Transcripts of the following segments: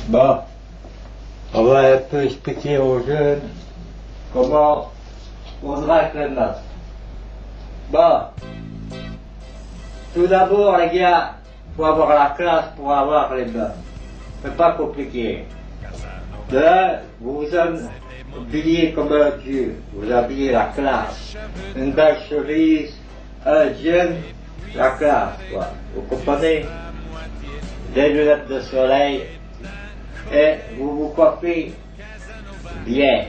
Bon, on va un peu expliquer aux jeunes comment on drague les notes. Bon, tout d'abord les gars, faut avoir la classe pour avoir les notes. C'est pas compliqué. Là, vous vous habillez comme un dieu, vous habillez la classe. Une belle chemise, un jeune, la classe, quoi. Vous comprenez? Des lunettes de soleil, et vous vous coiffez bien.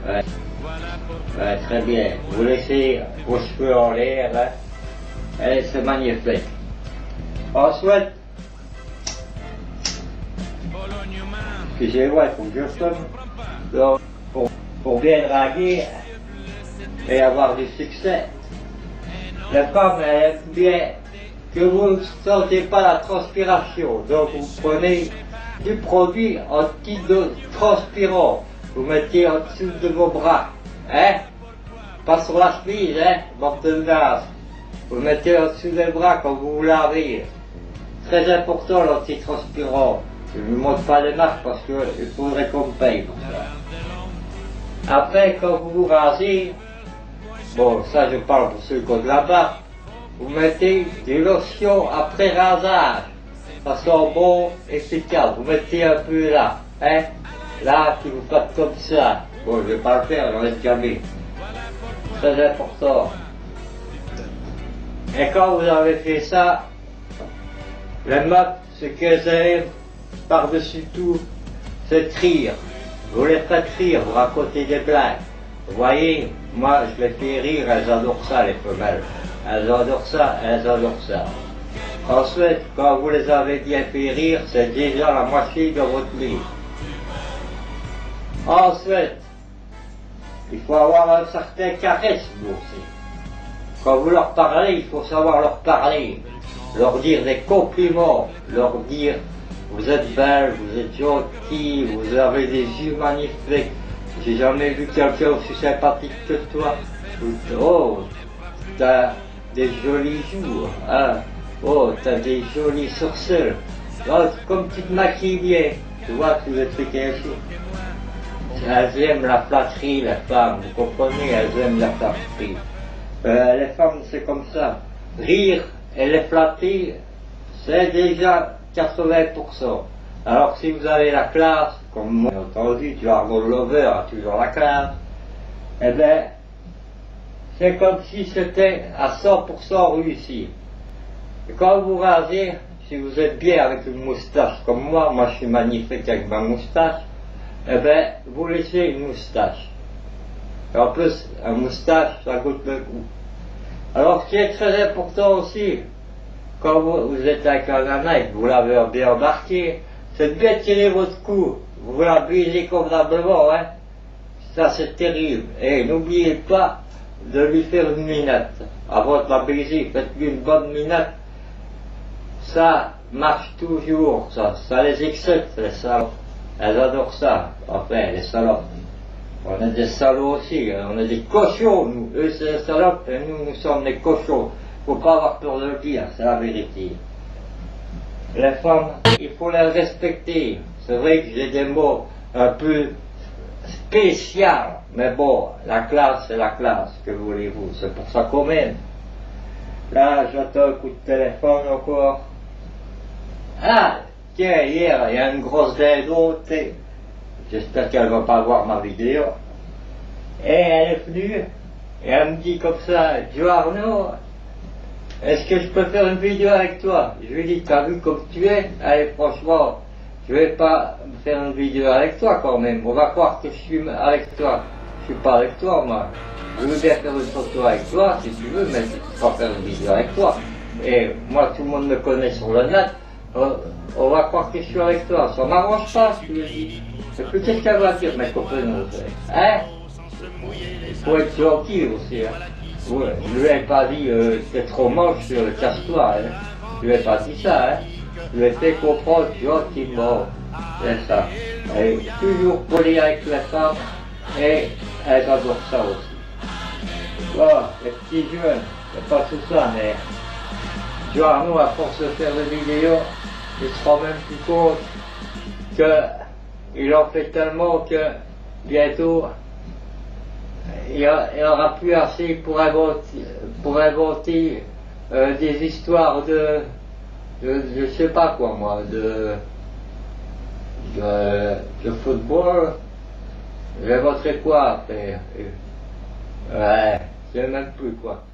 Ouais. Ouais, très bien. Vous laissez vos cheveux en l'air, hein? Et c'est magnifique. Ensuite, excusez-moi, il faut que je sonne. Donc, pour bien draguer et avoir du succès, la femme elle aime bien que vous ne sentez pas la transpiration. Donc vous prenez du produit antitranspirant, vous mettez en dessous de vos bras, hein? Pas sur la chemise, hein, mortel d'as. Vous mettez en dessous des bras quand vous vous lavez. Très important l'antitranspirant. Je ne vous montre pas les marques parce qu'il faudrait qu'on me paye pour ça. Après, quand vous vous rasez, bon, ça je parle pour ceux qui ont de la barbe, vous mettez des lotions après rasage. Ça sent bon, efficace. Vous mettez un peu là, hein? Là, si vous faites comme ça. Bon, je ne vais pas le faire, j'en ai déjà mis. Très important. Et quand vous avez fait ça, les meufs, ce qu'elles aiment, par-dessus tout, c'est rire. Vous les faites rire, vous racontez des blagues. Vous voyez, moi, je les fais rire, elles adorent ça, les femelles. Elles adorent ça, elles adorent ça. Ensuite, quand vous les avez bien fait rire, c'est déjà la moitié de votre lit. Ensuite, il faut avoir un certain charisme aussi. Quand vous leur parlez, il faut savoir leur parler, leur dire des compliments, leur dire vous êtes belle, vous êtes gentille, vous avez des yeux magnifiques, j'ai jamais vu quelqu'un aussi sympathique que toi. Oh, t'as des jolis joues, hein? Oh, t'as des jolis sourcils. Oh, comme tu te maquilles bien, tu vois, tu veux te faire quelque chose. Elles aiment la flatterie, les femmes, vous comprenez, elles aiment la flatterie. Les femmes, c'est comme ça. Rire et les flatter, c'est déjà 80%. Alors si vous avez la classe, comme moi, entendu, tu as Arnold Lover, a toujours la classe, eh bien, c'est comme si c'était à 100% réussi. Et quand vous rasez, si vous êtes bien avec une moustache comme moi je suis magnifique avec ma moustache, eh bien, vous laissez une moustache. Et en plus, un moustache, ça goûte le goût. Alors, ce qui est très important aussi, quand vous êtes avec un nana et que vous l'avez bien embarqué, c'est de bien tirer votre cou. Vous la brisez convenablement, hein. Ça, c'est terrible. Et n'oubliez pas de lui faire une minette. Avant de la briser, faites-lui une bonne minette. Ça marche toujours, ça. Ça les excite, les salopes. Elles adorent ça. Enfin, les salopes. On est des salauds aussi, on est des cochons, nous. Eux, c'est des salopes, et nous sommes des cochons. Faut pas avoir peur de le dire, c'est la vérité. Les femmes, il faut les respecter. C'est vrai que j'ai des mots un peu spéciaux, mais bon, la classe, c'est la classe, que voulez-vous, c'est pour ça qu'on mène. Là, j'attends un coup de téléphone encore. Ah, tiens, hier, il y a une grosse dindon, j'espère qu'elle ne va pas voir ma vidéo. Et elle est venue, et elle me dit comme ça, Joe Arnaud, est-ce que je peux faire une vidéo avec toi? Je lui dis, t'as vu comme tu es? Allez, franchement, je vais pas faire une vidéo avec toi quand même. On va croire que je suis avec toi. Je suis pas avec toi, moi. Je veux bien faire une photo avec toi, si tu veux, mais je ne peux pas faire une vidéo avec toi. Et moi, tout le monde me connaît sur le net. On va croire que je suis avec toi. Ça m'arrange pas, je lui dis. Et puis qu'est-ce qu'elle va dire, mes copains? Hein? Il faut être gentil aussi, hein? Ouais, je lui ai pas dit t'es trop moche, casse-toi, hein? Je lui ai pas dit ça, hein? Je lui ai fait comprendre gentiment. C'est ça. Elle est toujours polie avec les femmes et elles adorent ça aussi. Bon, les petits jeunes, c'est pas tout ça, mais Joe Arnaud, à force de faire des vidéos, il se rend même plus compte qu'il en fait tellement que bientôt il n'y aura plus assez pour inventer des histoires de je sais pas quoi moi, de football. J'inventerai quoi après? Ouais, je sais même plus quoi.